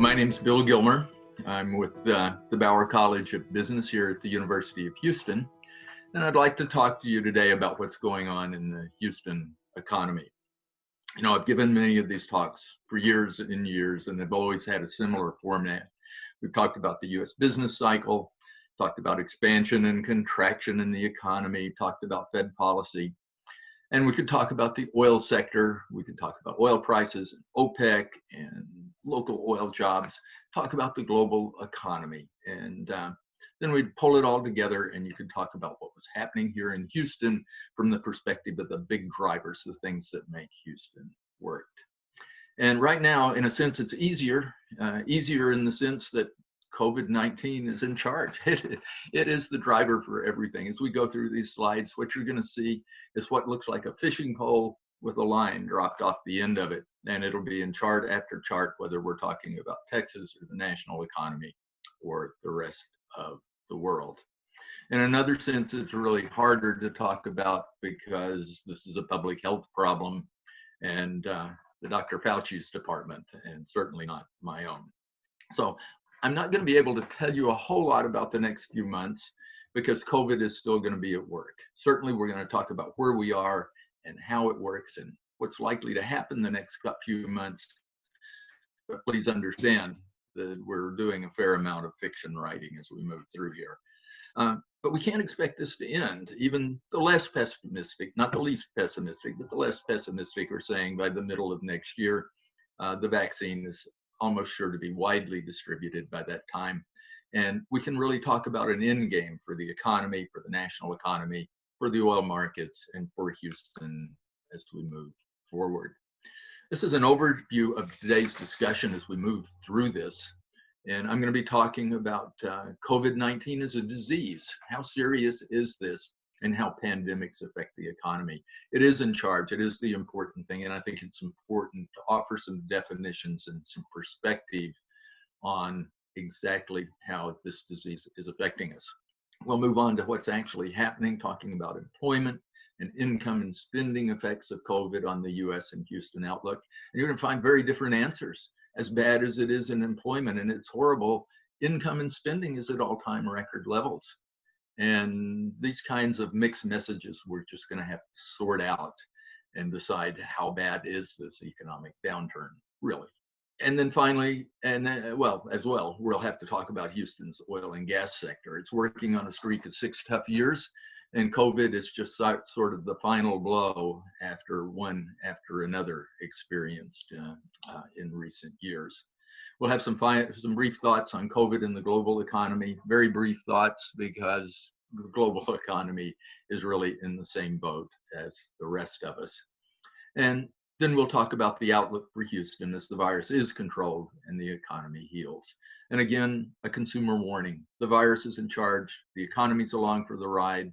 My name's Bill Gilmer. I'm with the Bauer College of Business here at the University of Houston, and I'd like to talk to you today about what's going on in the Houston economy. You know, I've given many of these talks for years and years, and they've always had a similar format. We've talked about the U.S. business cycle, talked about expansion and contraction in the economy, talked about Fed policy. And we could talk about the oil sector. We could talk about oil prices, and OPEC, and local oil jobs, talk about the global economy. And then we'd pull it all together and you could talk about what was happening here in Houston from the perspective of the big drivers, the things that make Houston work. And right now, in a sense, it's easier in the sense that COVID-19 is in charge. It is the driver for everything. As we go through these slides, what you're going to see is what looks like a fishing pole with a line dropped off the end of it. And it'll be in chart after chart, whether we're talking about Texas or the national economy or the rest of the world. In another sense, it's really harder to talk about because this is a public health problem and the Dr. Fauci's department, and certainly not my own. So I'm not going to be able to tell you a whole lot about the next few months because COVID is still going to be at work. Certainly, we're going to talk about where we are and how it works and what's likely to happen the next few months. But please understand that we're doing a fair amount of fiction writing as we move through here. But we can't expect this to end. Even the less pessimistic, not the least pessimistic, but the less pessimistic are saying by the middle of next year, the vaccine is almost sure to be widely distributed by that time. And we can really talk about an end game for the economy, for the national economy, for the oil markets, and for Houston as we move forward. This is an overview of today's discussion as we move through this. And I'm going to be talking about COVID-19 as a disease. How serious is this and how pandemics affect the economy? It is in charge. It is the important thing. And I think it's important to offer some definitions and some perspective on exactly how this disease is affecting us. We'll move on to what's actually happening, talking about employment and income and spending effects of COVID on the US and Houston outlook. And you're going to find very different answers. As bad as it is in employment, and it's horrible, income and spending is at all-time record levels. And these kinds of mixed messages, we're just going to have to sort out and decide how bad is this economic downturn, really. And then finally, we'll have to talk about Houston's oil and gas sector. It's working on a streak of 6 tough years, and COVID is just sort of the final blow after one after another experienced in recent years. We'll have some brief thoughts on COVID and the global economy, very brief thoughts because the global economy is really in the same boat as the rest of us. And then we'll talk about the outlook for Houston as the virus is controlled and the economy heals. And again, a consumer warning. The virus is in charge. The economy's along for the ride.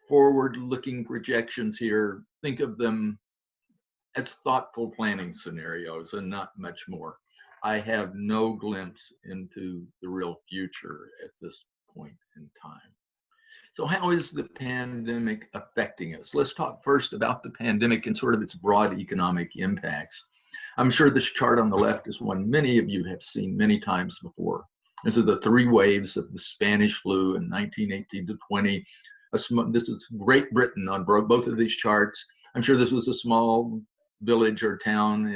Forward-looking projections here, think of them as thoughtful planning scenarios and not much more. I have no glimpse into the real future at this point in time. So how is the pandemic affecting us? Let's talk first about the pandemic and sort of its broad economic impacts. I'm sure this chart on the left is one many of you have seen many times before. This is the 3 waves of the Spanish flu in 1918 to 20. This is Great Britain on both of these charts. I'm sure this was a small village or town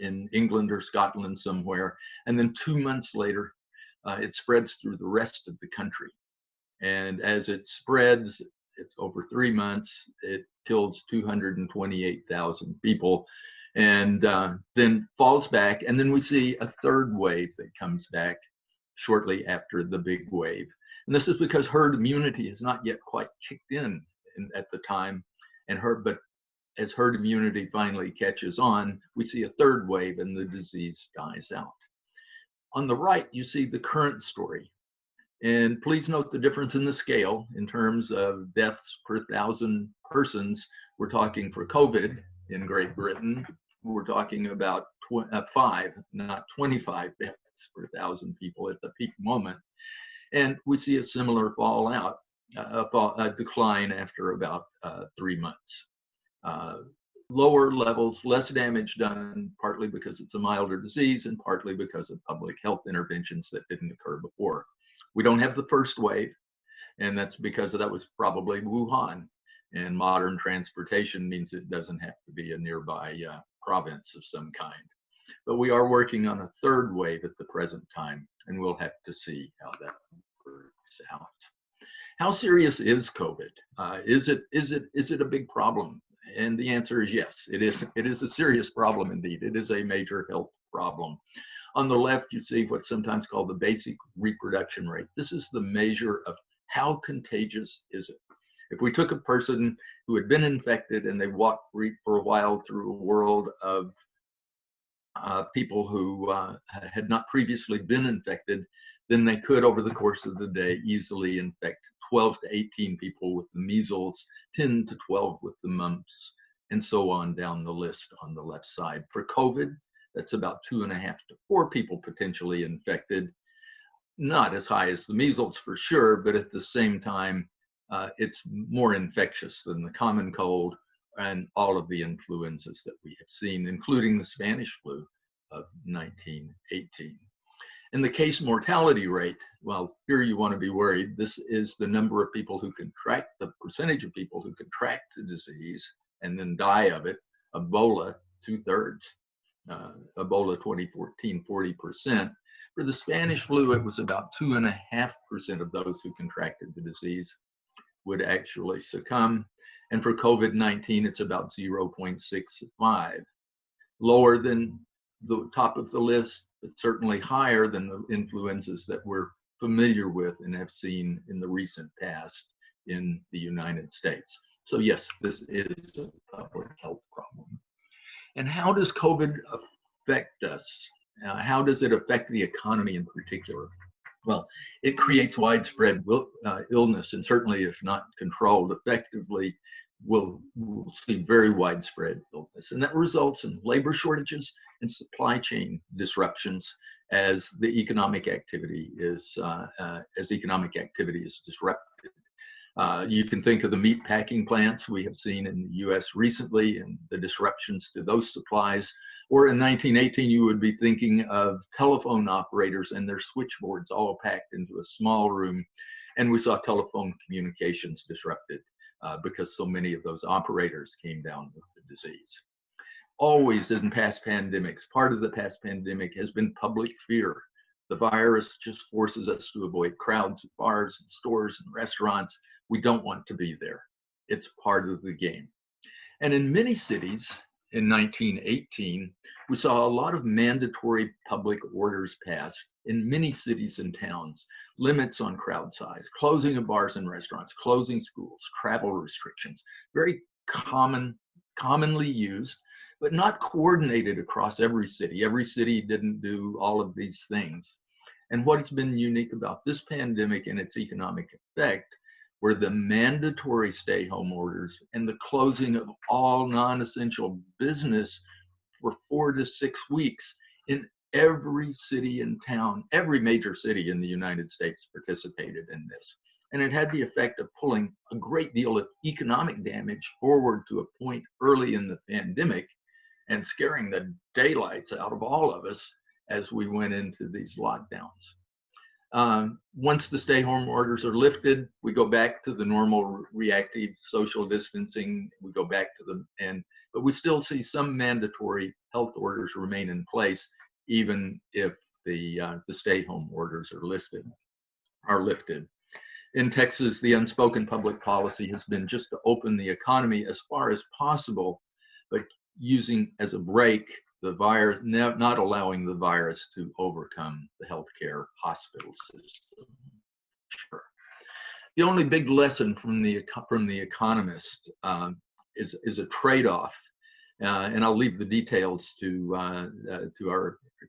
in England or Scotland somewhere. And then 2 months later, it spreads through the rest of the country. And as it spreads, it's over 3 months, it kills 228,000 people and then falls back. And then we see a 3rd wave that comes back shortly after the big wave. And this is because herd immunity has not yet quite kicked in at the time. But as herd immunity finally catches on, we see a 3rd wave and the disease dies out. On the right, you see the current story. And please note the difference in the scale in terms of deaths per 1,000 persons. We're talking for COVID in Great Britain, we're talking about 5, not 25 deaths per 1,000 people at the peak moment. And we see a similar fallout, a decline after about 3 months. lower levels, less damage done, partly because it's a milder disease and partly because of public health interventions that didn't occur before. We don't have the first wave, and that's because that was probably Wuhan. And modern transportation means it doesn't have to be a nearby province of some kind. But we are working on a third wave at the present time, and we'll have to see how that works out. How serious is COVID? Is it a big problem? And the answer is yes. It is. It is a serious problem indeed. It is a major health problem. On the left, you see what's sometimes called the basic reproduction rate. This is the measure of how contagious is it. If we took a person who had been infected and they walked for a while through a world of people who had not previously been infected, then they could, over the course of the day, easily infect 12 to 18 people with the measles, 10 to 12 with the mumps, and so on down the list on the left side. For COVID, that's about 2.5 to 4 people potentially infected. Not as high as the measles for sure, but at the same time, it's more infectious than the common cold and all of the influenzas that we have seen, including the Spanish flu of 1918. And the case mortality rate, well, here you want to be worried. This is the number of people who contract, the percentage of people who contract the disease and then die of it. Ebola, 2/3. Ebola 2014, 40%. For the Spanish flu, it was about 2.5% of those who contracted the disease would actually succumb. And for COVID-19, it's about 0.65. Lower than the top of the list, but certainly higher than the influenzas that we're familiar with and have seen in the recent past in the United States. So yes, this is a public health problem. And how does COVID affect us? How does it affect the economy in particular? Well, it creates widespread illness, and certainly if not controlled effectively, we'll see very widespread illness. And that results in labor shortages and supply chain disruptions as the economic activity is disrupted. You can think of the meat packing plants we have seen in the US recently and the disruptions to those supplies. Or in 1918, you would be thinking of telephone operators and their switchboards all packed into a small room. And we saw telephone communications disrupted because so many of those operators came down with the disease. Always in past pandemics, part of the past pandemic has been public fear. The virus just forces us to avoid crowds at bars and stores and restaurants. We don't want to be there. It's part of the game. And in many cities in 1918, we saw a lot of mandatory public orders passed in many cities and towns, limits on crowd size, closing of bars and restaurants, closing schools, travel restrictions, very commonly used, but not coordinated across every city. Every city didn't do all of these things. And what has been unique about this pandemic and its economic effect were the mandatory stay-home orders and the closing of all non-essential business for 4 to 6 weeks in every city and town. Every major city in the United States participated in this. And it had the effect of pulling a great deal of economic damage forward to a point early in the pandemic and scaring the daylights out of all of us as we went into these lockdowns. Once the stay-home orders are lifted, we go back to the normal reactive social distancing. We go back to but we still see some mandatory health orders remain in place, even if the stay-home orders are lifted. In Texas, the unspoken public policy has been just to open the economy as far as possible, but using as a brake the virus, not allowing the virus to overcome the healthcare hospital system. Sure. The only big lesson from the Economist is a trade-off, and I'll leave the details to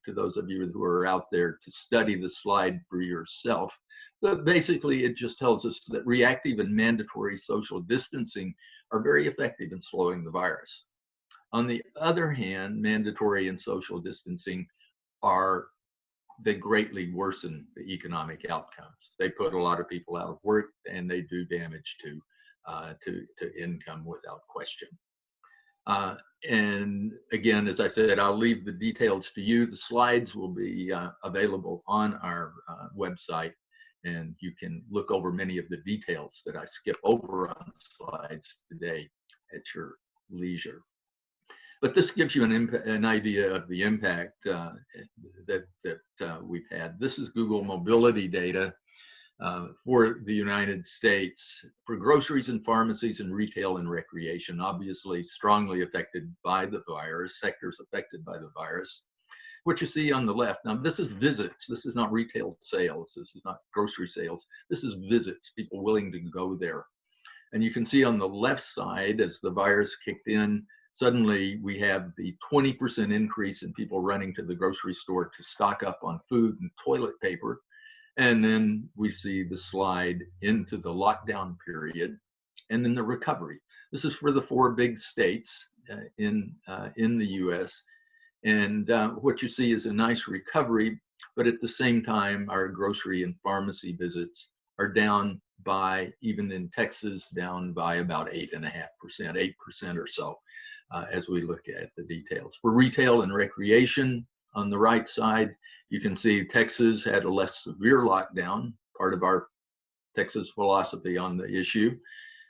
those of you who are out there to study the slide for yourself. But basically, it just tells us that reactive and mandatory social distancing are very effective in slowing the virus. On the other hand, mandatory and social distancing they greatly worsen the economic outcomes. They put a lot of people out of work, and they do damage to income without question. Uh, and again, as I said, I'll leave the details to you. The slides will be available on our website, and you can look over many of the details that I skip over on slides today at your leisure. But this gives you an idea of the impact that we've had. This is Google mobility data for the United States for groceries and pharmacies and retail and recreation, obviously strongly affected by the virus, sectors affected by the virus. What you see on the left, now this is visits, this is not retail sales, this is not grocery sales, this is visits, people willing to go there. And you can see on the left side, as the virus kicked in, suddenly we have the 20% increase in people running to the grocery store to stock up on food and toilet paper. And then we see the slide into the lockdown period and then the recovery. This is for the 4 big states in the US. And what you see is a nice recovery, but at the same time, our grocery and pharmacy visits are down by, even in Texas, down by about 8.5%, 8% or so, as we look at the details. For retail and recreation, on the right side, you can see Texas had a less severe lockdown, part of our Texas philosophy on the issue.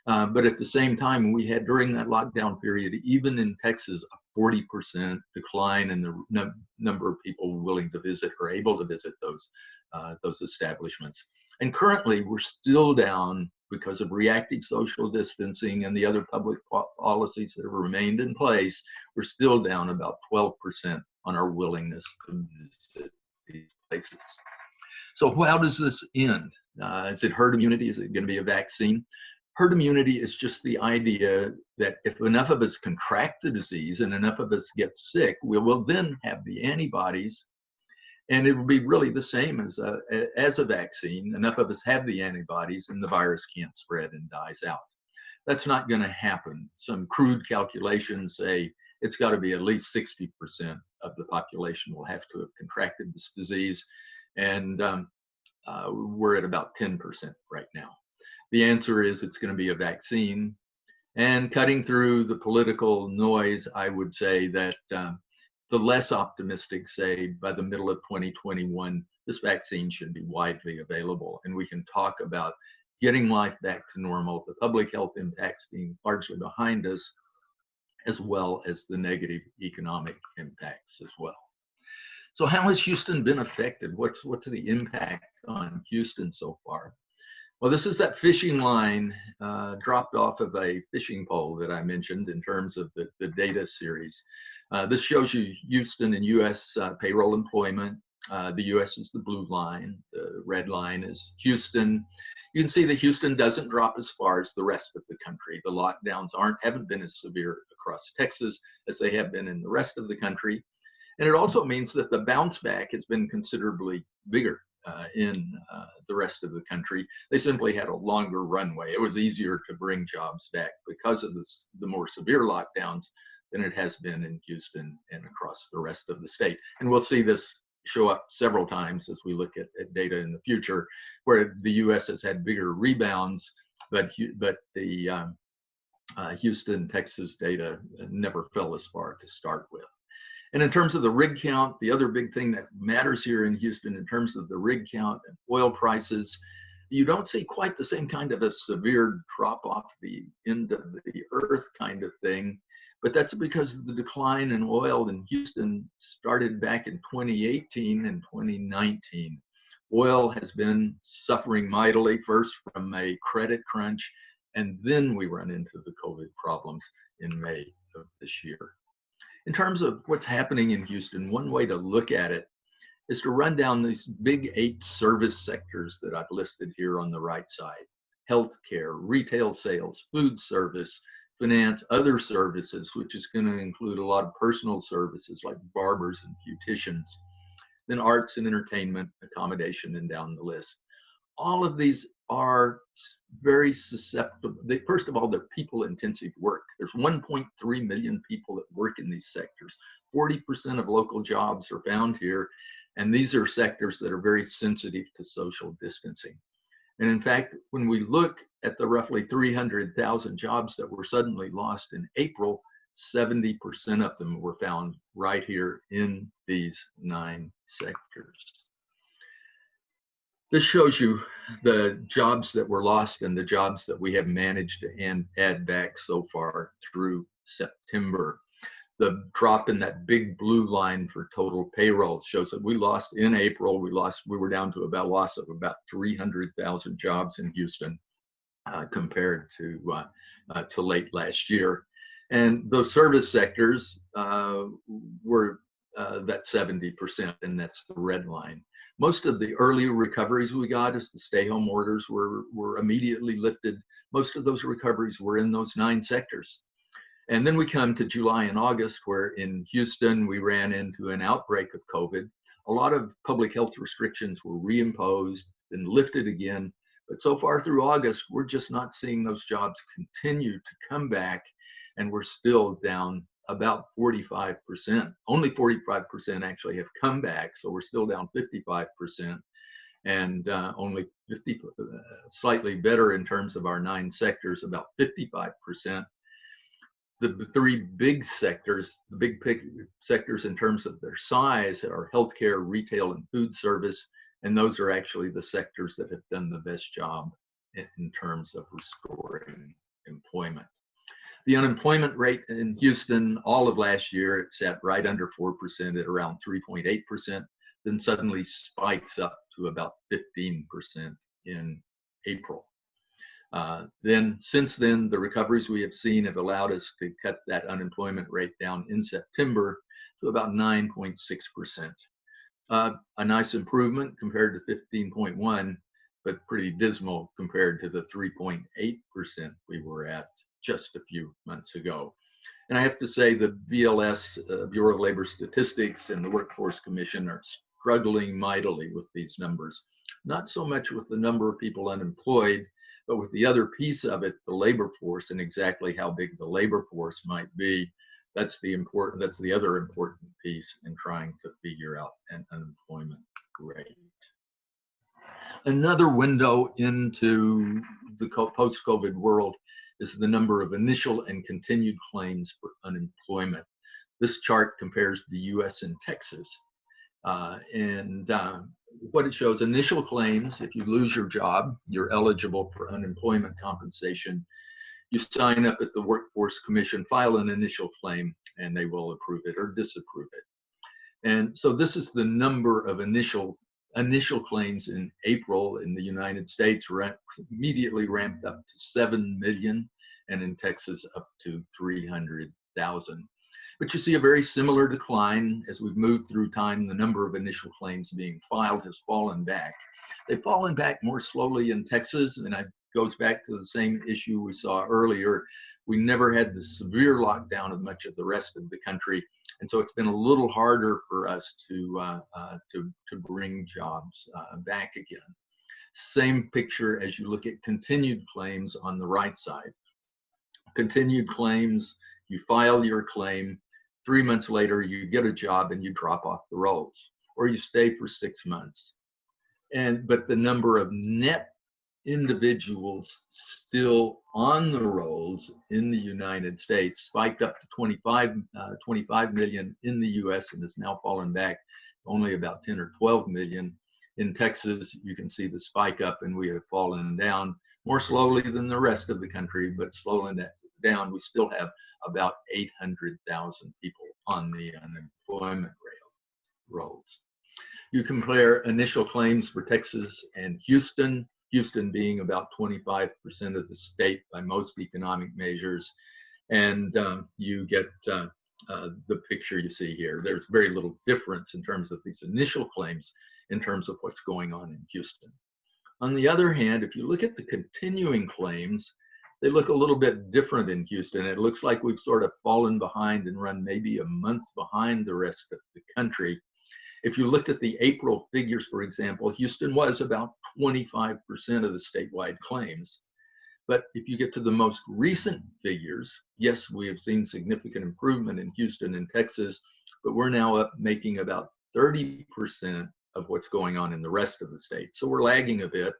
But at the same time, we had during that lockdown period, even in Texas, a 40% decline in the number of people willing to visit or able to visit those establishments. And currently, we're still down because of reactive social distancing and the other public policies that have remained in place. We're still down about 12% on our willingness to visit these places. So how does this end? Is it herd immunity? Is it going to be a vaccine? Herd immunity is just the idea that if enough of us contract the disease and enough of us get sick, we will then have the antibodies, and it will be really the same as a vaccine. Enough of us have the antibodies and the virus can't spread and dies out. That's not going to happen. Some crude calculations say it's got to be at least 60% of the population will have to have contracted this disease, and we're at about 10% right now. The answer is it's going to be a vaccine. And cutting through the political noise, I would say that the less optimistic say by the middle of 2021, this vaccine should be widely available. And we can talk about getting life back to normal, the public health impacts being largely behind us, as well as the negative economic impacts as well. So how has Houston been affected? What's the impact on Houston so far? Well, this is that fishing line dropped off of a fishing pole that I mentioned in terms of the data series. This shows you Houston and US payroll employment. The US is the blue line, the red line is Houston. You can see that Houston doesn't drop as far as the rest of the country. The lockdowns haven't been as severe across Texas as they have been in the rest of the country. And it also means that the bounce back has been considerably bigger in the rest of the country. They simply had a longer runway. It was easier to bring jobs back because of the more severe lockdowns than it has been in Houston and across the rest of the state. And we'll see this show up several times as we look at data in the future, where the US has had bigger rebounds, but the Houston, Texas data never fell as far to start with. And in terms of the rig count, the other big thing that matters here in Houston in terms of the rig count and oil prices, you don't see quite the same kind of a severe drop off the end of the earth kind of thing. But that's because the decline in oil in Houston started back in 2018 and 2019. Oil has been suffering mightily, first from a credit crunch, and then we run into the COVID problems in May of this year. In terms of what's happening in Houston, one way to look at it is to run down these big 8 service sectors that I've listed here on the right side: healthcare, retail sales, food service, finance, other services, which is going to include a lot of personal services like barbers and beauticians, then arts and entertainment, accommodation, and down the list. All of these are very susceptible. First of all, they're people-intensive work. There's 1.3 million people that work in these sectors. 40% of local jobs are found here, and these are sectors that are very sensitive to social distancing. And in fact, when we look at the roughly 300,000 jobs that were suddenly lost in April, 70% of them were found right here in these 9 sectors. This shows you the jobs that were lost and the jobs that we have managed to add back so far through September. The drop in that big blue line for total payroll shows that we lost in April, we were down to about a loss of about 300,000 jobs in Houston compared to late last year. And those service sectors were that 70%, and that's the red line. Most of the early recoveries we got as the stay-home orders were immediately lifted. Most of those recoveries were in those 9 sectors. And then we come to July and August, where in Houston, we ran into an outbreak of COVID. A lot of public health restrictions were reimposed and lifted again. But so far through August, we're just not seeing those jobs continue to come back. And we're still down about 45%. Only 45% actually have come back. So we're still down 55%. And only 50, slightly better in terms of our 9 sectors, about 55%. The 3 big sectors, the big sectors in terms of their size are healthcare, retail, and food service. And those are actually the sectors that have done the best job in terms of restoring employment. The unemployment rate in Houston, all of last year, it sat right under 4% at around 3.8%, then suddenly spikes up to about 15% in April. Then since then, the recoveries we have seen have allowed us to cut that unemployment rate down in September to about 9.6%. A nice improvement compared to 15.1, but pretty dismal compared to the 3.8% we were at just a few months ago. And I have to say the BLS, Bureau of Labor Statistics, and the Workforce Commission are struggling mightily with these numbers. Not so much with the number of people unemployed, but with the other piece of it, the labor force, and exactly how big the labor force might be. That's the other important piece in trying to figure out an unemployment rate. Another window into the post-COVID world is the number of initial and continued claims for unemployment. This chart compares the US and Texas. What it shows, initial claims, if you lose your job, you're eligible for unemployment compensation. You sign up at the Workforce Commission, file an initial claim, and they will approve it or disapprove it. And so this is the number of initial claims in April in the United States, immediately ramped up to 7 million, and in Texas up to 300,000. But you see a very similar decline as we've moved through time. The number of initial claims being filed has fallen back. They've fallen back more slowly in Texas, and it goes back to the same issue we saw earlier. We never had the severe lockdown of much of the rest of the country, and so it's been a little harder for us to bring jobs back again. Same picture as you look at continued claims on the right side. Continued claims, you file your claim, 3 months later you get a job and you drop off the rolls, or you stay for 6 months. But the number of net individuals still on the rolls in the United States spiked up to 25 million in the US and has now fallen back only about 10 or 12 million. In Texas, you can see the spike up, and we have fallen down more slowly than the rest of the country, but slowing down. We still have about 800,000 people on the unemployment rolls. You compare initial claims for Texas and Houston, Houston being about 25% of the state by most economic measures, and you get the picture you see here. There's very little difference in terms of these initial claims in terms of what's going on in Houston. On the other hand, if you look at the continuing claims, they look a little bit different in Houston. It looks like we've sort of fallen behind and run maybe a month behind the rest of the country. If you looked at the April figures, for example, Houston was about 25% of the statewide claims. But if you get to the most recent figures, yes, we have seen significant improvement in Houston and Texas, but we're now up making about 30% of what's going on in the rest of the state. So we're lagging a bit.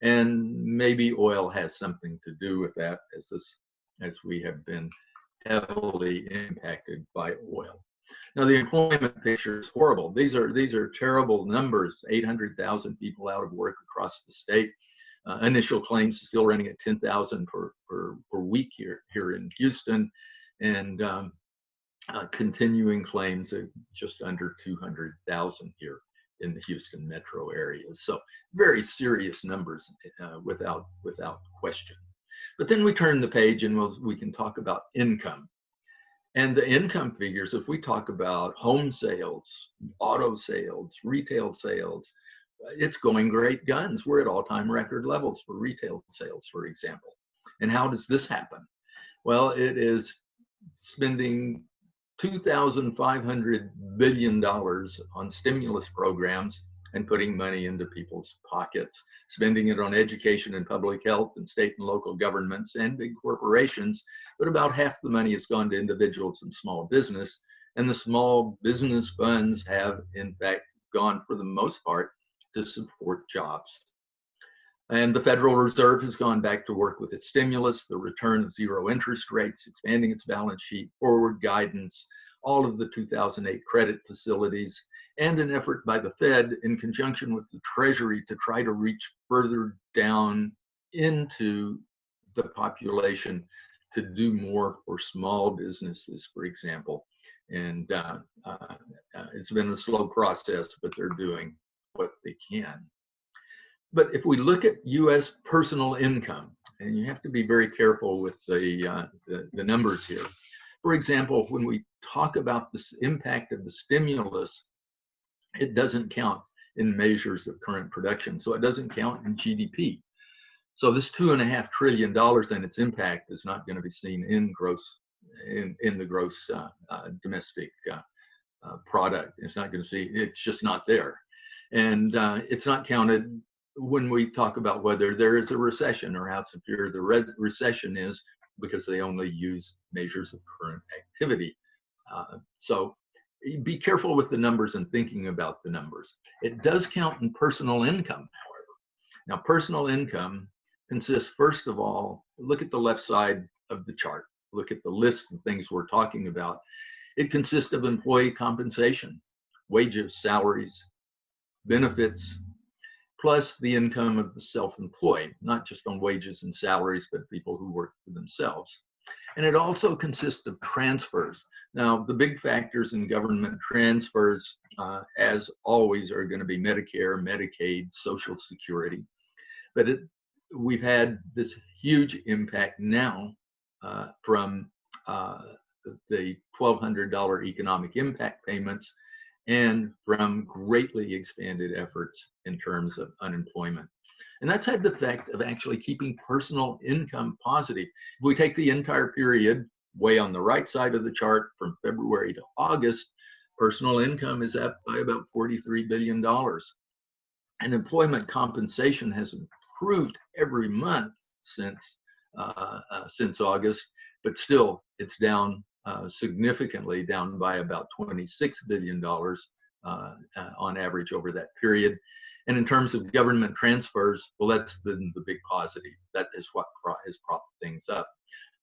And maybe oil has something to do with that, as we have been heavily impacted by oil. Now, the employment picture is horrible. These are terrible numbers. 800,000 people out of work across the state. Initial claims still running at 10,000 per week here in Houston, and continuing claims of just under 200,000 here in the Houston metro area. So very serious numbers without question. But then we turn the page and we can talk about income. And the income figures, if we talk about home sales, auto sales, retail sales, it's going great guns. We're at all-time record levels for retail sales, for example. And how does this happen? Well, it is spending $2,500 billion on stimulus programs and putting money into people's pockets, spending it on education and public health and state and local governments and big corporations. But about half the money has gone to individuals and small business. And the small business funds have, in fact, gone for the most part to support jobs. And the Federal Reserve has gone back to work with its stimulus, the return of zero interest rates, expanding its balance sheet, forward guidance, all of the 2008 credit facilities, and an effort by the Fed in conjunction with the Treasury to try to reach further down into the population to do more for small businesses, for example. And it's been a slow process, but they're doing what they can. But if we look at U.S. personal income, and you have to be very careful with the numbers here. For example, when we talk about this impact of the stimulus, it doesn't count in measures of current production. So it doesn't count in GDP. So this $2.5 trillion and its impact is not going to be seen in the gross domestic product. It's not going to see, it's just not there. And it's not counted when we talk about whether there is a recession or how severe the recession is, because they only use measures of current activity. So be careful with the numbers and thinking about the numbers. It does count in personal income, however. Now, personal income consists, first of all, look at the left side of the chart. Look at the list of things we're talking about. It consists of employee compensation, wages, salaries, benefits, plus the income of the self-employed, not just on wages and salaries, but people who work for themselves. And it also consists of transfers. Now, the big factors in government transfers, as always, are going to be Medicare, Medicaid, Social Security. But we've had this huge impact now from the $1,200 economic impact payments and from greatly expanded efforts in terms of unemployment. And that's had the effect of actually keeping personal income positive. If we take the entire period, way on the right side of the chart, from February to August, personal income is up by about $43 billion. And employment compensation has improved every month since August, but still it's down significantly, down by about $26 billion on average over that period. And in terms of government transfers, well, that's been the big positive. That is what has propped things up.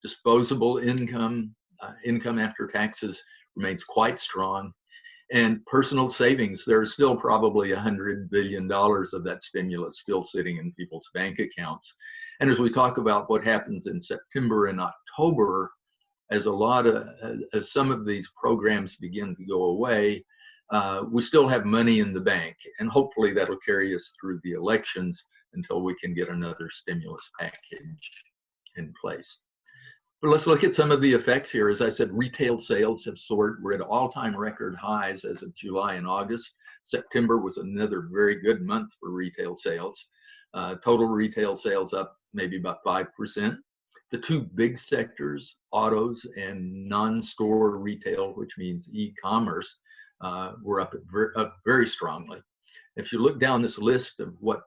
Disposable income, income after taxes, remains quite strong. And personal savings, there is still probably $100 billion of that stimulus still sitting in people's bank accounts. And as we talk about what happens in September and October, as some of these programs begin to go away, we still have money in the bank, and hopefully that'll carry us through the elections until we can get another stimulus package in place. But let's look at some of the effects here. As I said, retail sales have soared. We're at all-time record highs as of July and August. September was another very good month for retail sales. Total retail sales up maybe about 5%. The two big sectors, autos and non-store retail, which means e-commerce, were up very strongly. If you look down this list of what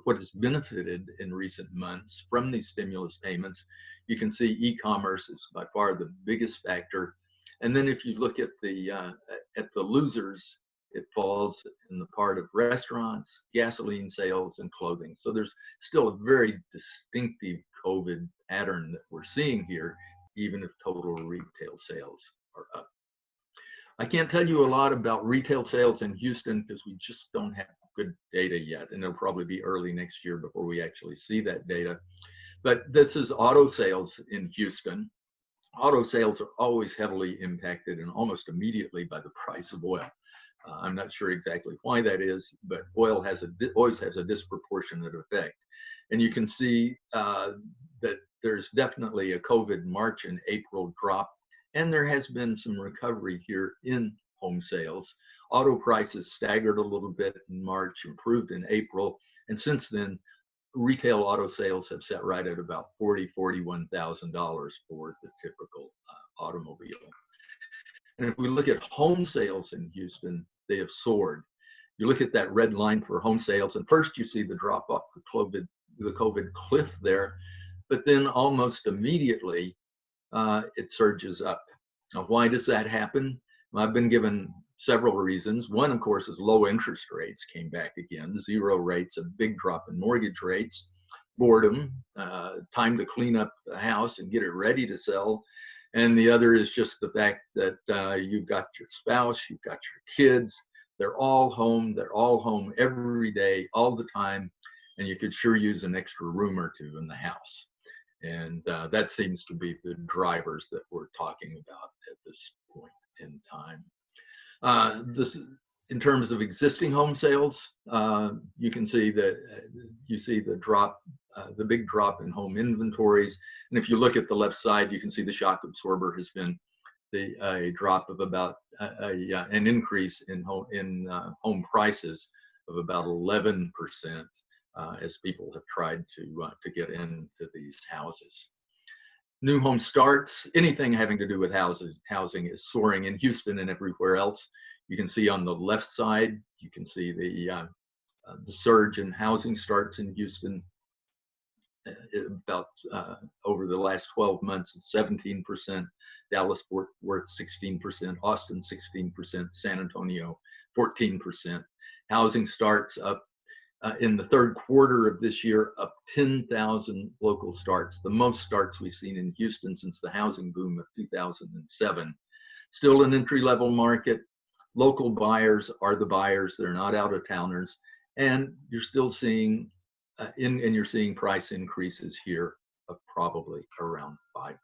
has benefited in recent months from these stimulus payments, you can see e-commerce is by far the biggest factor. And then if you look at the losers, it falls in the part of restaurants, gasoline sales, and clothing. So there's still a very distinctive COVID pattern that we're seeing here, even if total retail sales are up. I can't tell you a lot about retail sales in Houston because we just don't have good data yet, and it'll probably be early next year before we actually see that data. But this is auto sales in Houston. Auto sales are always heavily impacted and almost immediately by the price of oil. I'm not sure exactly why that is, but oil always has a disproportionate effect. And you can see that there's definitely a COVID March and April drop, and there has been some recovery here in home sales. Auto prices staggered a little bit in March, improved in April, and since then, retail auto sales have set right at about $41,000 for the typical automobile. And if we look at home sales in Houston, they have soared. You look at that red line for home sales, and first you see the drop off the COVID cliff there, but then almost immediately it surges up. Now, why does that happen? Well, I've been given several reasons. One, of course, is low interest rates came back again, zero rates, a big drop in mortgage rates, boredom, time to clean up the house and get it ready to sell. And the other is just the fact that you've got your spouse, you've got your kids, they're all home every day, all the time, and you could sure use an extra room or two in the house. And that seems to be the drivers that we're talking about at this point in time. In terms of existing home sales, you can see that you see the drop, the big drop in home inventories. And if you look at the left side, you can see the shock absorber has been a drop of about an increase in home prices of about 11%. As people have tried to get into these houses. New home starts, anything having to do with housing is soaring in Houston and everywhere else. You can see on the left side, you can see the surge in housing starts in Houston about over the last 12 months, 17%, Dallas-Fort Worth 16%, Austin 16%, San Antonio 14%. Housing starts up in the third quarter of this year, up 10,000 local starts, the most starts we've seen in Houston since the housing boom of 2007. Still an entry-level market. Local buyers are the buyers. They're not out-of-towners. And you're still seeing, and you're seeing price increases here of probably around 5%.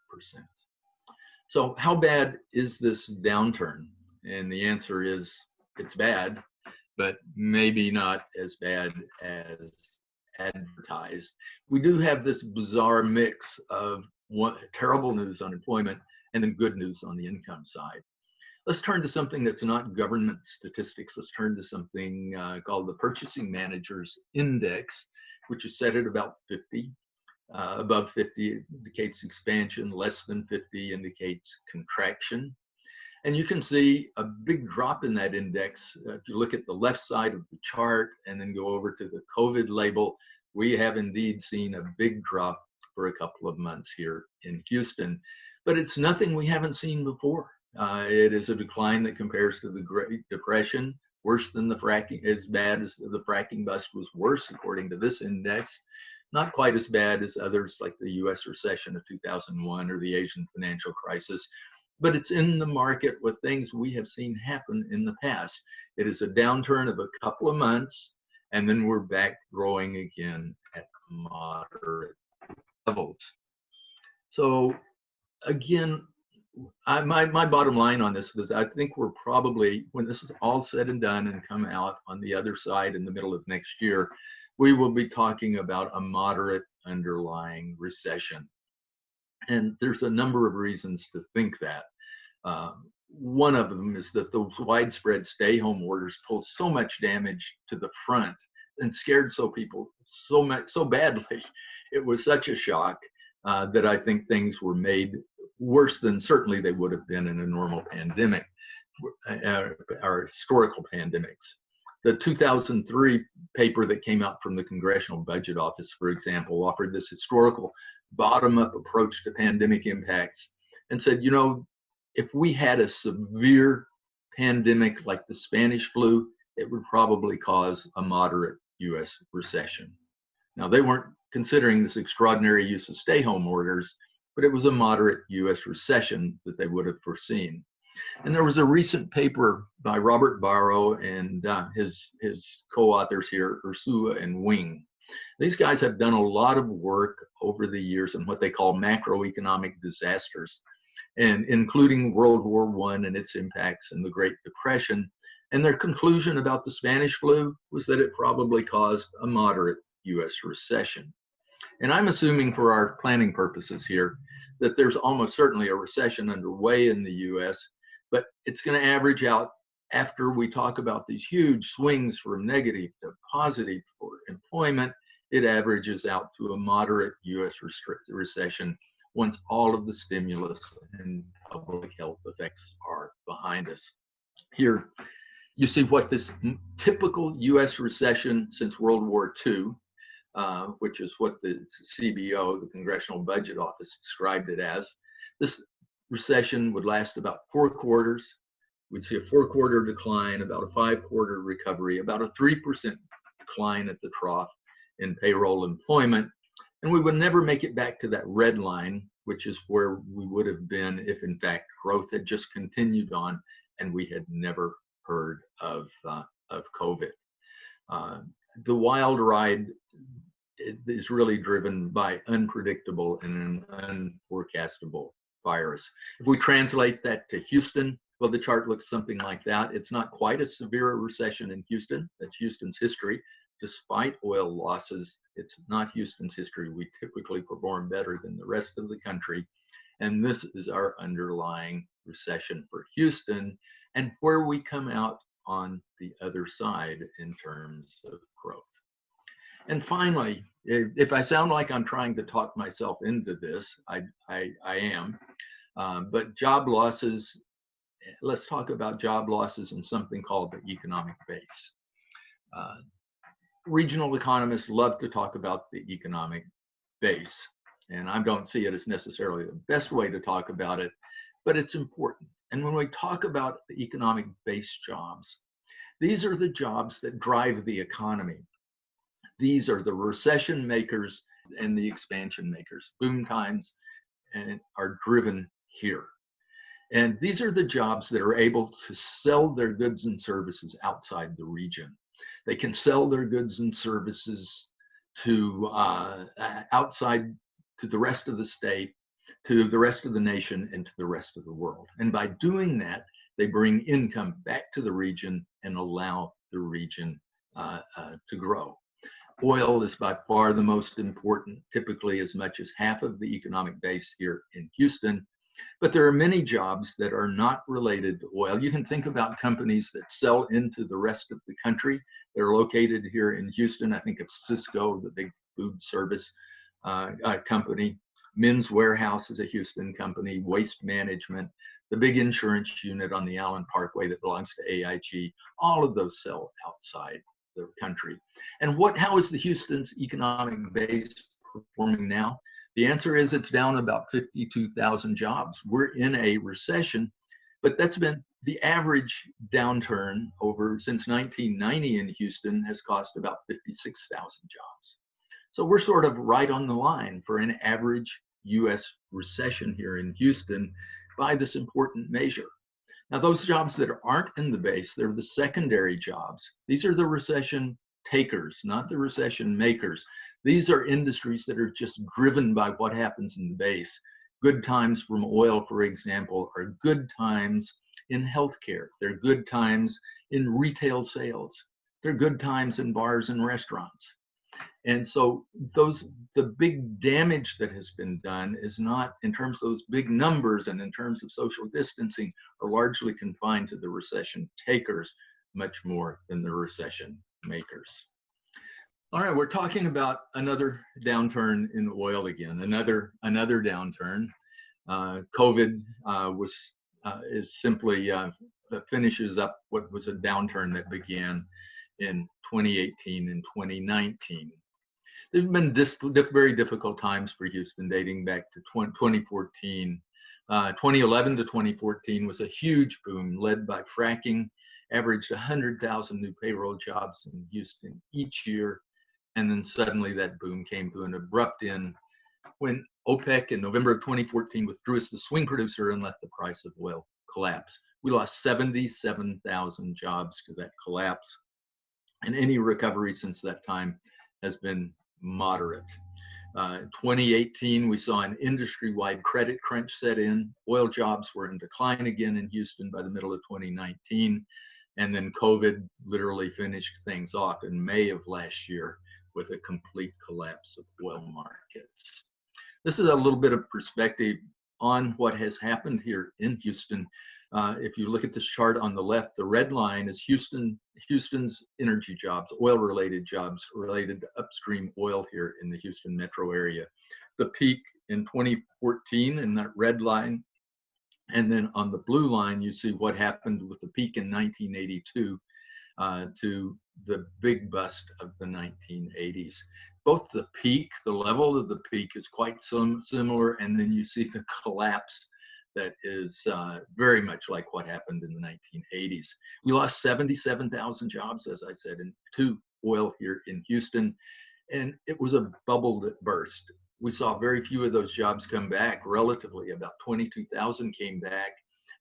So how bad is this downturn? And the answer is it's bad, but maybe not as bad as advertised. We do have this bizarre mix of terrible news on employment and then good news on the income side. Let's turn to something that's not government statistics. Let's turn to something called the Purchasing Managers Index, which is set at about 50. Above 50 indicates expansion, less than 50 indicates contraction. And you can see a big drop in that index. If you look at the left side of the chart and then go over to the COVID label, we have indeed seen a big drop for a couple of months here in Houston. But it's nothing we haven't seen before. It is a decline that compares to the Great Depression, worse than the fracking, as bad as the fracking bust was worse, according to this index. Not quite as bad as others like the US recession of 2001 or the Asian financial crisis. But it's in the market with things we have seen happen in the past. It is a downturn of a couple of months, and then we're back growing again at moderate levels. So again, my bottom line on this is I think we're probably, when this is all said and done and come out on the other side in the middle of next year, we will be talking about a moderate underlying recession. And there's a number of reasons to think that. One of them is that those widespread stay-home orders pulled so much damage to the front and scared people so badly. It was such a shock that I think things were made worse than certainly they would have been in a normal pandemic or historical pandemics. The 2003 paper that came out from the Congressional Budget Office, for example, offered this historical bottom-up approach to pandemic impacts and said, you know, if we had a severe pandemic like the Spanish flu, it would probably cause a moderate US recession. Now, they weren't considering this extraordinary use of stay-home orders, but it was a moderate US recession that they would have foreseen. And there was a recent paper by Robert Barrow and his co-authors here, Ursula and Wing. These guys have done a lot of work over the years in what they call macroeconomic disasters, and including World War I and its impacts and the Great Depression. And their conclusion about the Spanish flu was that it probably caused a moderate US recession. And I'm assuming for our planning purposes here that there's almost certainly a recession underway in the US, but it's going to average out after we talk about these huge swings from negative to positive for employment. It averages out to a moderate US recession once all of the stimulus and public health effects are behind us. Here, you see what this typical US recession since World War II, which is what the CBO, the Congressional Budget Office, described it as. This recession would last about 4 quarters. We'd see a 4-quarter decline, about a 5-quarter recovery, about a 3% decline at the trough in payroll employment. And we would never make it back to that red line, which is where we would have been if, in fact, growth had just continued on and we had never heard of COVID. The wild ride is really driven by unpredictable and an unforecastable virus. If we translate that to Houston, well, the chart looks something like that. It's not quite a severe recession in Houston. That's Houston's history. Despite oil losses, it's not Houston's history. We typically perform better than the rest of the country. And this is our underlying recession for Houston and where we come out on the other side in terms of growth. And finally, if I sound like I'm trying to talk myself into this, I am. But job losses, let's talk about job losses and something called the economic base. Regional economists love to talk about the economic base, and I don't see it as necessarily the best way to talk about it, but it's important. And when we talk about the economic base jobs, these are the jobs that drive the economy. These are the recession makers and the expansion makers. Boom times are driven here. And these are the jobs that are able to sell their goods and services outside the region. They can sell their goods and services to outside to the rest of the state, to the rest of the nation, and to the rest of the world. And by doing that, they bring income back to the region and allow the region to grow. Oil is by far the most important, typically as much as half of the economic base here in Houston. But there are many jobs that are not related to oil. You can think about companies that sell into the rest of the country. They're located here in Houston. I think of Cisco, the big food service company. Men's Warehouse is a Houston company. Waste Management, the big insurance unit on the Allen Parkway that belongs to AIG. All of those sell outside the country. And how is the Houston's economic base performing now? The answer is it's down about 52,000 jobs. We're in a recession, but that's been the average downturn since 1990 in Houston has cost about 56,000 jobs. So we're sort of right on the line for an average US recession here in Houston by this important measure. Now, those jobs that aren't in the base, they're the secondary jobs. These are the recession takers, not the recession makers. These are industries that are just driven by what happens in the base. Good times from oil, for example, are good times in healthcare. They're good times in retail sales. They're good times in bars and restaurants. And so the big damage that has been done is not in terms of those big numbers and in terms of social distancing are largely confined to the recession takers much more than the recession makers. All right, we're talking about another downturn in oil again, another downturn. COVID is simply finishes up what was a downturn that began in 2018 and 2019. There've been very difficult times for Houston dating back to 2014. 2011 to 2014 was a huge boom led by fracking, averaged 100,000 new payroll jobs in Houston each year. And then suddenly that boom came to an abrupt end when OPEC in November of 2014 withdrew as the swing producer and let the price of oil collapse. We lost 77,000 jobs to that collapse, and any recovery since that time has been moderate. 2018, we saw an industry-wide credit crunch set in. Oil jobs were in decline again in Houston by the middle of 2019. And then COVID literally finished things off in May of last year with a complete collapse of oil markets. This is a little bit of perspective on what has happened here in Houston. If you look at this chart on the left, the red line is Houston's energy jobs, oil-related jobs related to upstream oil here in the Houston metro area. The peak in 2014 in that red line, and then on the blue line, you see what happened with the peak in 1982 to the big bust of the 1980s. Both the peak, the level of the peak is quite similar, and then you see the collapse that is very much like what happened in the 1980s. We lost 77,000 jobs, as I said, to oil here in Houston, and it was a bubble that burst. We saw very few of those jobs come back, relatively, about 22,000 came back.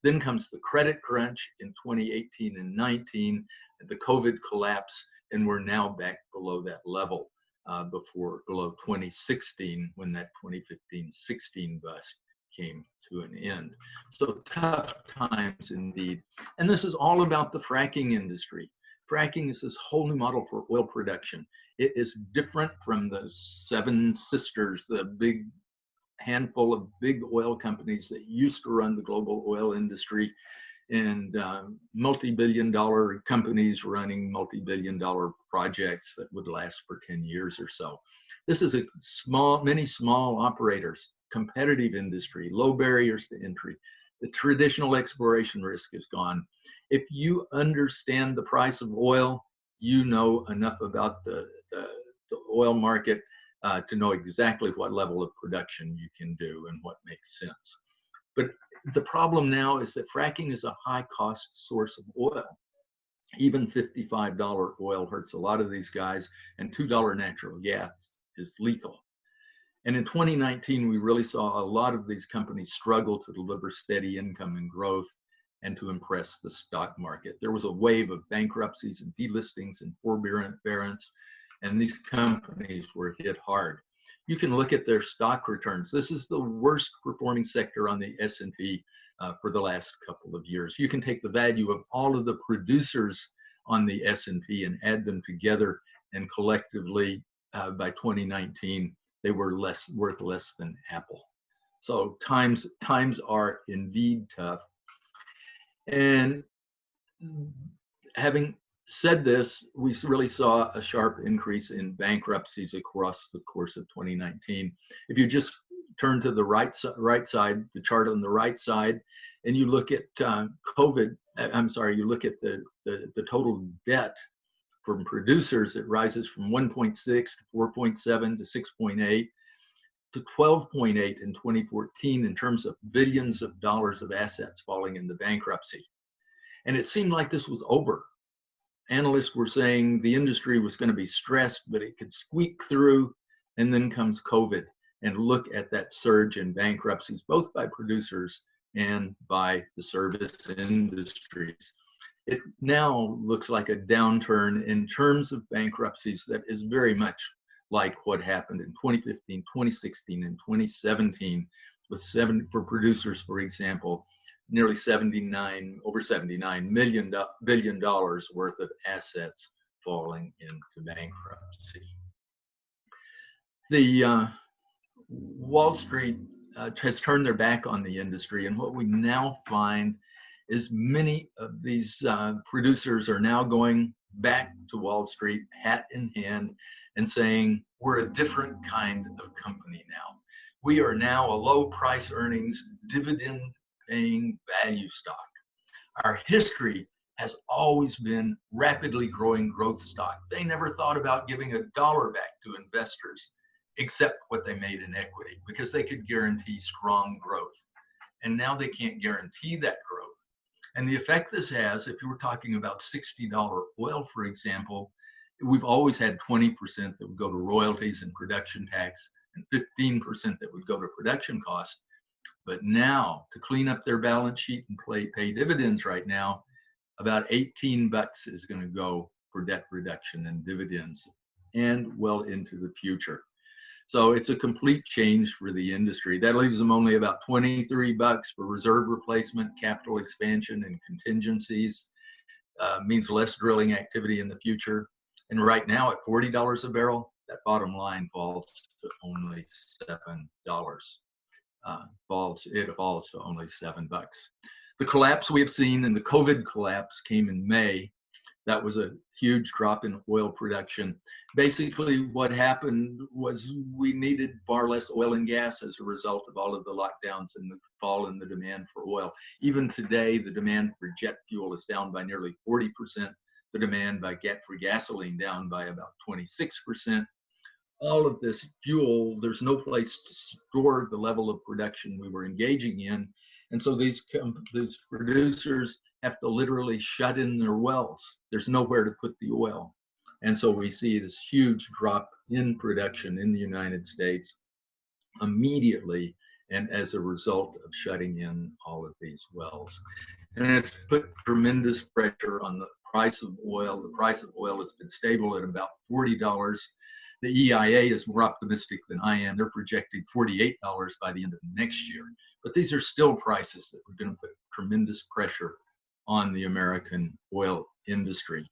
Then comes the credit crunch in 2018 and 19, the COVID collapse, and we're now back below that level below 2016 when that 2015-16 bust came to an end. So tough times indeed. And this is all about the fracking industry. Fracking is this whole new model for oil production. It is different from the seven sisters, the big handful of big oil companies that used to run the global oil industry, and multi-billion-dollar companies running multi-billion-dollar projects that would last for 10 years or so. This is many small operators, competitive industry, low barriers to entry. The traditional exploration risk is gone. If you understand the price of oil, you know enough about the oil market to know exactly what level of production you can do and what makes sense. But the problem now is that fracking is a high cost source of oil. Even $55 oil hurts a lot of these guys, and $2 natural gas is lethal. And in 2019, we really saw a lot of these companies struggle to deliver steady income and growth and to impress the stock market. There was a wave of bankruptcies and delistings and forbearance, and these companies were hit hard. You can look at their stock returns. This is the worst performing sector on the S&P for the last couple of years. You can take the value of all of the producers on the S&P and add them together, and collectively by 2019, they were worth less than Apple. So times are indeed tough. And having said this, we really saw a sharp increase in bankruptcies across the course of 2019. If you just turn to the right side, the chart on the right side, and you look at you look at the total debt from producers, it rises from 1.6 to 4.7 to 6.8 to 12.8 in 2014 in terms of billions of dollars of assets falling into bankruptcy. And it seemed like this was over. Analysts were saying the industry was going to be stressed, but it could squeak through. And then comes COVID, and look at that surge in bankruptcies, both by producers and by the service industries. It now looks like a downturn in terms of bankruptcies that is very much like what happened in 2015, 2016, and 2017 with for producers, for example, nearly over $79 billion worth of assets falling into bankruptcy. The Wall Street has turned their back on the industry, and what we now find is many of these producers are now going back to Wall Street, hat in hand, and saying, we're a different kind of company now. We are now a low price earnings, dividend paying value stock. Our history has always been rapidly growing growth stock. They never thought about giving $1 back to investors except what they made in equity, because they could guarantee strong growth. And now they can't guarantee that growth. And the effect this has, if you were talking about $60 oil, for example, we've always had 20% that would go to royalties and production tax. and 15% that would go to production costs. But now, to clean up their balance sheet and pay dividends right now, about 18 bucks is going to go for debt reduction and dividends, and well into the future. So it's a complete change for the industry. That leaves them only about 23 bucks for reserve replacement, capital expansion, and contingencies. Means less drilling activity in the future. And right now at $40 a barrel, that bottom line falls to only $7. It falls to only $7. The collapse we have seen, and the COVID collapse came in May. That was a huge drop in oil production. Basically, what happened was we needed far less oil and gas as a result of all of the lockdowns and the fall in the demand for oil. Even today, the demand for jet fuel is down by nearly 40%. The demand for gasoline down by about 26%. All of this fuel, there's no place to store the level of production we were engaging in. And so these producers have to literally shut in their wells. There's nowhere to put the oil. And so we see this huge drop in production in the United States immediately, and as a result of shutting in all of these wells. And it's put tremendous pressure on the price of oil. The price of oil has been stable at about $40. The EIA is more optimistic than I am. They're projecting $48 by the end of next year. But these are still prices that are going to put tremendous pressure on the American oil industry.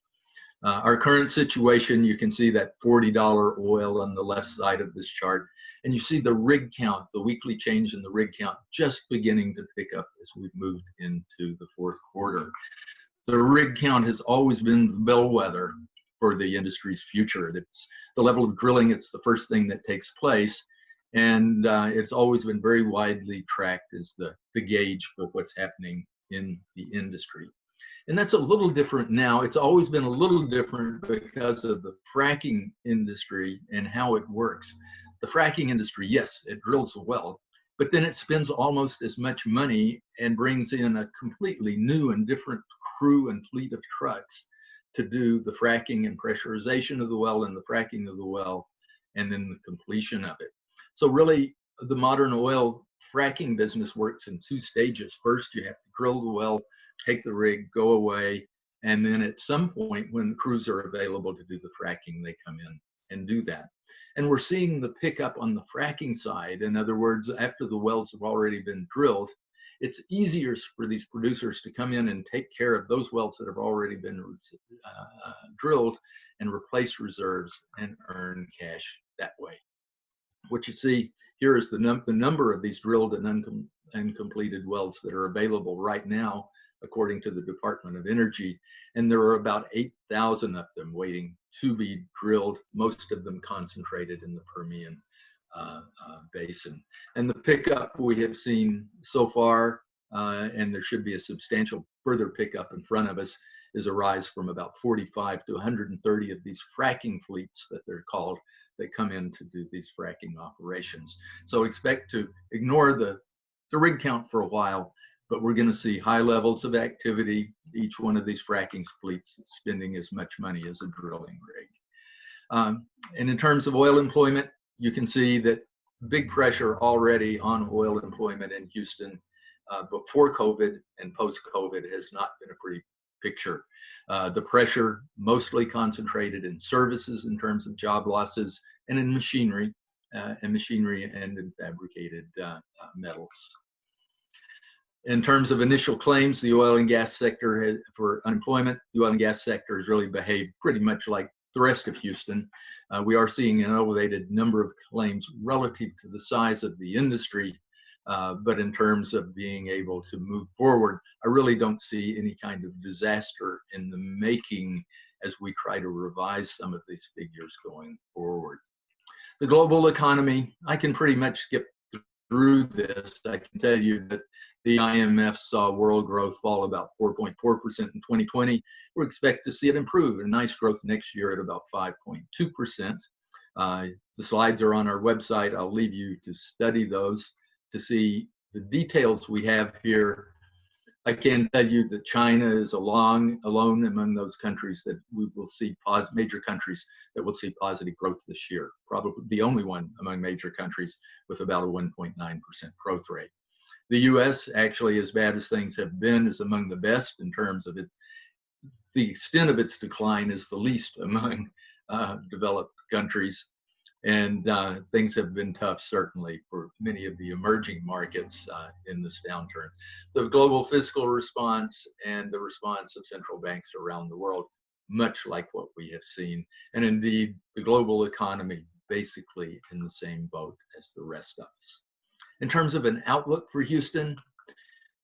Our current situation, you can see that $40 oil on the left side of this chart, and you see the rig count, the weekly change in the rig count just beginning to pick up as we've moved into the fourth quarter. The rig count has always been the bellwether for the industry's future. It's the level of drilling, it's the first thing that takes place, and it's always been very widely tracked as the gauge for what's happening in the industry. And that's a little different now. It's always been a little different because of the fracking industry and how it works. The fracking industry, yes, it drills a well, but then it spends almost as much money and brings in a completely new and different crew and fleet of trucks to do the fracking and pressurization of the well and the fracking of the well and then the completion of it. So really, the modern oil fracking business works in two stages. First, you have to drill the well, take the rig, go away, and then at some point when the crews are available to do the fracking, they come in and do that. And we're seeing the pickup on the fracking side. In other words, after the wells have already been drilled, it's easier for these producers to come in and take care of those wells that have already been drilled and replace reserves and earn cash that way. What you see here is the number of these drilled and uncompleted wells that are available right now, according to the Department of Energy, and there are about 8,000 of them waiting to be drilled, most of them concentrated in the Permian Basin. And the pickup we have seen so far, and there should be a substantial further pickup in front of us, is a rise from about 45 to 130 of these fracking fleets that they're called, that come in to do these fracking operations. So expect to ignore the rig count for a while, but we're going to see high levels of activity. Each one of these fracking fleets is spending as much money as a drilling rig. And in terms of oil employment, you can see that big pressure already on oil employment in Houston before COVID and post-COVID has not been a pretty picture. The pressure mostly concentrated in services in terms of job losses and in machinery and in fabricated metals. In terms of initial claims, the oil and gas sector for unemployment, the oil and gas sector has really behaved pretty much like the rest of Houston. We are seeing an elevated number of claims relative to the size of the industry, but in terms of being able to move forward, I really don't see any kind of disaster in the making as we try to revise some of these figures going forward. The global economy, I can pretty much skip through this. I can tell you that the IMF saw world growth fall about 4.4% in 2020. We expect to see it improve, a nice growth next year at about 5.2%. The slides are on our website. I'll leave you to study those to see the details we have here. I can tell you that China is alone among those countries that we will see major countries that will see positive growth this year. Probably the only one among major countries with about a 1.9% growth rate. The U.S. actually, as bad as things have been, is among the best in terms of it. The extent of its decline is the least among developed countries. And things have been tough, certainly, for many of the emerging markets in this downturn. The global fiscal response and the response of central banks around the world, much like what we have seen. And indeed, the global economy basically in the same boat as the rest of us. In terms of an outlook for Houston,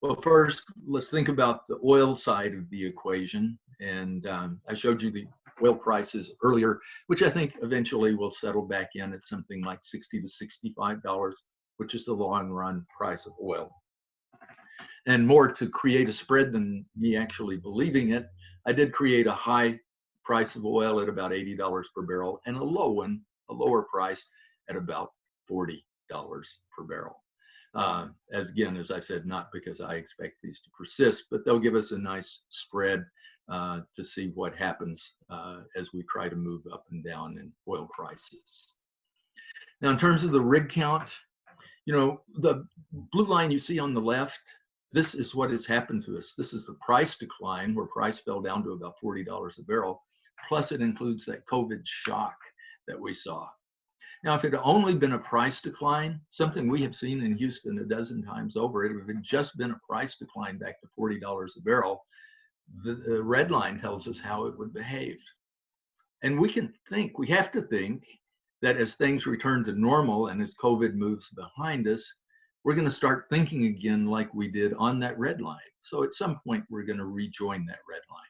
well, first, let's think about the oil side of the equation. And I showed you the oil prices earlier, which I think eventually will settle back in at something like $60 to $65, which is the long run price of oil. And more to create a spread than me actually believing it, I did create a high price of oil at about $80 per barrel and a low one, a lower price at about $40 per barrel. As I said, not because I expect these to persist, but they'll give us a nice spread to see what happens as we try to move up and down in oil prices. Now, in terms of the rig count, you know, the blue line you see on the left, this is what has happened to us. This is the price decline, where price fell down to about $40 a barrel, plus it includes that COVID shock that we saw. Now, if it had only been a price decline, something we have seen in Houston a dozen times over, if it had just been a price decline back to $40 a barrel, the red line tells us how it would behave. And we have to think that as things return to normal and as COVID moves behind us, we're going to start thinking again like we did on that red line. So at some point, we're going to rejoin that red line.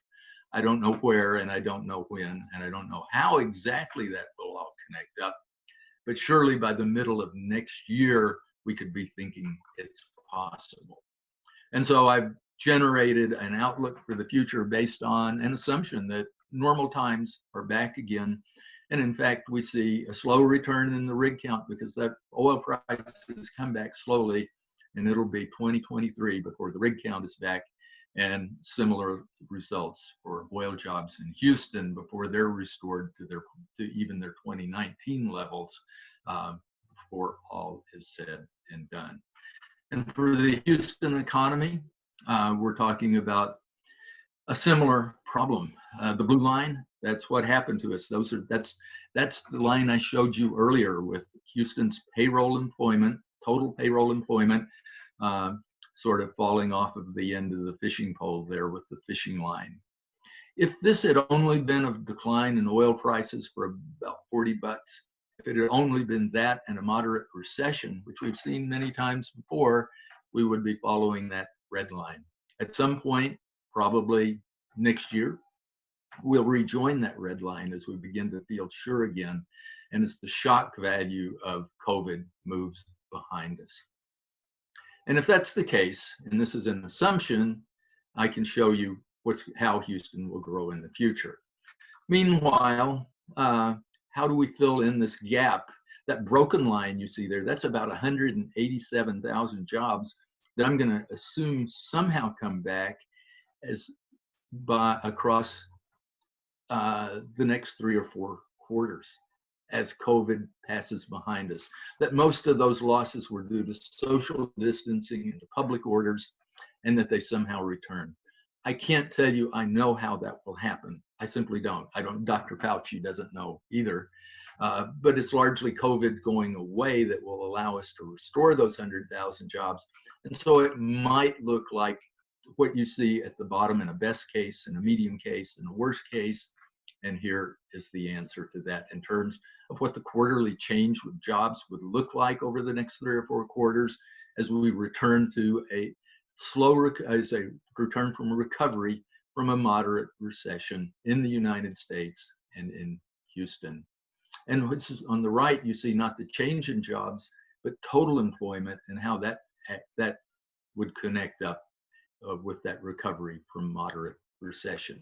I don't know where, and I don't know when, and I don't know how exactly that will all connect up. But surely by the middle of next year, we could be thinking it's possible. And so I've generated an outlook for the future based on an assumption that normal times are back again. And in fact, we see a slow return in the rig count because that oil prices come back slowly, and it'll be 2023 before the rig count is back, and similar results for oil jobs in Houston before they're restored to even their 2019 levels before all is said and done. And for the Houston economy, we're talking about a similar problem. The blue line, that's what happened to us. That's the line I showed you earlier with Houston's payroll employment, total payroll employment, sort of falling off of the end of the fishing pole there with the fishing line. If this had only been a decline in oil prices for about 40 bucks, if it had only been that and a moderate recession, which we've seen many times before, we would be following that red line. At some point, probably next year, we'll rejoin that red line as we begin to feel sure again, and as the shock value of COVID moves behind us. And if that's the case, and this is an assumption, I can show you how Houston will grow in the future. Meanwhile, how do we fill in this gap? That broken line you see there, that's about 187,000 jobs that I'm going to assume somehow come back across the next 3 or 4 quarters as COVID passes behind us. That most of those losses were due to social distancing and to public orders, and that they somehow return. I can't tell you I know how that will happen. I simply don't. Dr. Fauci doesn't know either. But it's largely COVID going away that will allow us to restore those 100,000 jobs. And so it might look like what you see at the bottom in a best case, in a medium case, in a worst case. And here is the answer to that in terms of what the quarterly change with jobs would look like over the next 3 or 4 quarters as we return to a return from a recovery from a moderate recession in the United States and in Houston. And on the right, you see not the change in jobs, but total employment and how that would connect up with that recovery from moderate recession.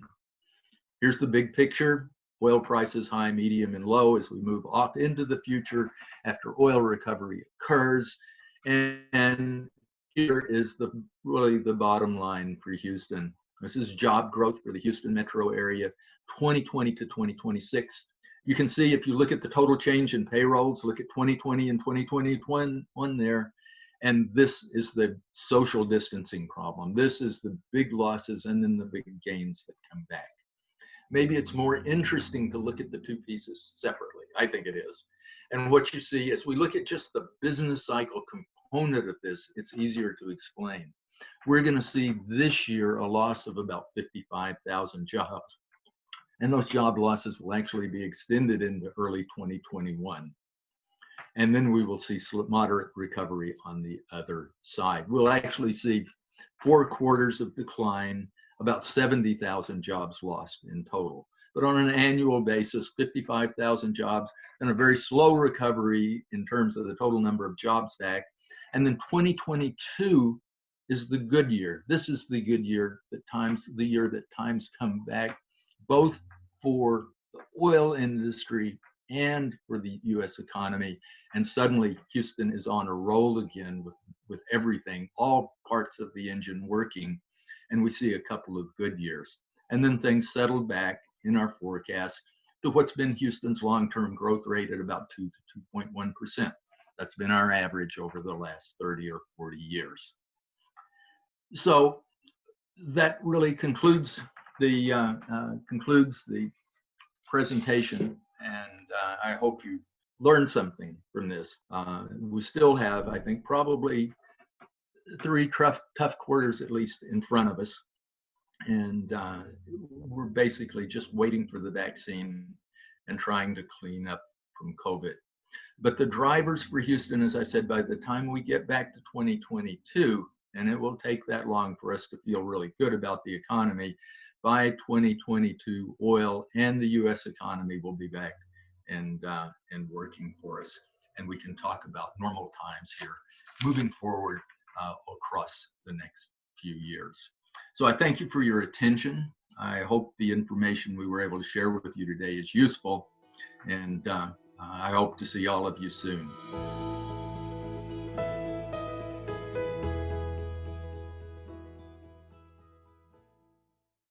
Here's the big picture. Oil prices high, medium, and low as we move off into the future after oil recovery occurs. And here is really the bottom line for Houston. This is job growth for the Houston metro area, 2020 to 2026. You can see if you look at the total change in payrolls, look at 2020 and 2021 there, and this is the social distancing problem. This is the big losses and then the big gains that come back. Maybe it's more interesting to look at the two pieces separately. I think it is. And what you see as we look at just the business cycle component of this, it's easier to explain. We're going to see this year a loss of about 55,000 jobs. And those job losses will actually be extended into early 2021. And then we will see moderate recovery on the other side. We'll actually see 4 quarters of decline, about 70,000 jobs lost in total. But on an annual basis, 55,000 jobs and a very slow recovery in terms of the total number of jobs back. And then 2022 is the good year. This is the good year that times come back, both for the oil industry and for the US economy. And suddenly Houston is on a roll again with everything, all parts of the engine working. And we see a couple of good years. And then things settled back in our forecast to what's been Houston's long-term growth rate at about 2 to 2.1%. That's been our average over the last 30 or 40 years. So that really concludes the presentation, and I hope you learned something from this. We still have, I think, probably 3 tough quarters at least in front of us, and we're basically just waiting for the vaccine and trying to clean up from COVID. But the drivers for Houston, as I said, by the time we get back to 2022, and it will take that long for us to feel really good about the economy, by 2022, oil and the US economy will be back and working for us. And we can talk about normal times here moving forward across the next few years. So I thank you for your attention. I hope the information we were able to share with you today is useful, and I hope to see all of you soon.